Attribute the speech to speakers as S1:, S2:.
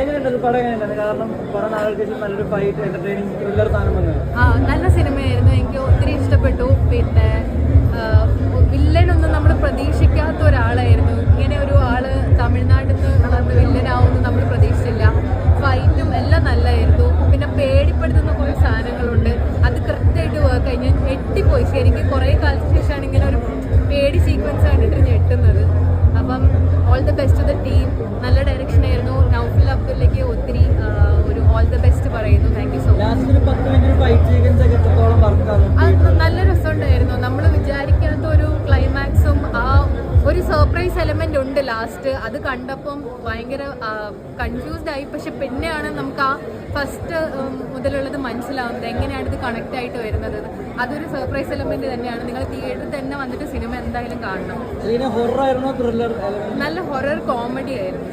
S1: എങ്ങനെയുണ്ട് പടം? എങ്ങനെയുണ്ട്? കാരണം കുറെ നാളുകൾക്ക് ശേഷം നല്ലൊരു ഫൈറ്റ് എന്റർടൈനിങ് ത്രില്ലർ സാധനം വന്നത്.
S2: നല്ല സിനിമയായിരുന്നു, എനിക്ക് ഒത്തിരി ഇഷ്ടപ്പെട്ടു. പിന്നെ വില്ലനൊന്നും നമ്മൾ പ്രതീക്ഷിക്കാത്ത ഒരാളായിരുന്നു. ഇങ്ങനെ ഒരു ആള് തമിഴ്നാട്ടിൽ നിന്ന് വില്ലനാവുമെന്ന് നമ്മൾ പ്രതീക്ഷിച്ചില്ല. ഫൈറ്റും എല്ലാം നല്ലതായിരുന്നു. പിന്നെ പേടിപ്പെടുത്തുന്ന കുറേ സാധനങ്ങളുണ്ട്, അത് കറക്റ്റായിട്ട് വർക്ക് ആയി. ഞാൻ ഞെട്ടിപ്പോയി ശരിക്കും. കുറേ കാലത്തിന് ശേഷമാണ് ഇങ്ങനെ ഒരു പേടി സീക്വൻസ് കണ്ടിട്ട് ഞെട്ടുന്നത്. അപ്പം all the best to the team. നല്ല ഡയറക്ഷൻ ആയിരുന്നു. നൗഫൽ അബ്ദുള്ളയ്ക്ക് ഒത്തിരി ഒരു ഓൾ ദ ബെസ്റ്റ് പറയുന്നു. Thank you so much. അത് നല്ല രസമുണ്ടായിരുന്നു. നമ്മൾ വിചാരിക്കാത്ത ഒരു ക്ലൈമാക്സും ആ ഒരു സർപ്രൈസ് എലമെന്റ് ഉണ്ട് ലാസ്റ്റ്. അത് കണ്ടപ്പം ഭയങ്കര കൺഫ്യൂസ്ഡ് ആയി. പക്ഷെ പിന്നെയാണ് നമുക്ക് ആ ഫസ്റ്റ് മുതലുള്ളത് മനസ്സിലാവുന്നത്, എങ്ങനെയാണ് ഇത് കണക്ട് ആയിട്ട് വരുന്നത്. അതൊരു സർപ്രൈസ് എലമെന്റ് തന്നെയാണ്. നിങ്ങൾ തിയേറ്ററിൽ തന്നെ വന്നിട്ട് സിനിമ എന്തായാലും കാണണം.
S1: നല്ല
S2: ഹൊറർ കോമഡി ആയിരുന്നു.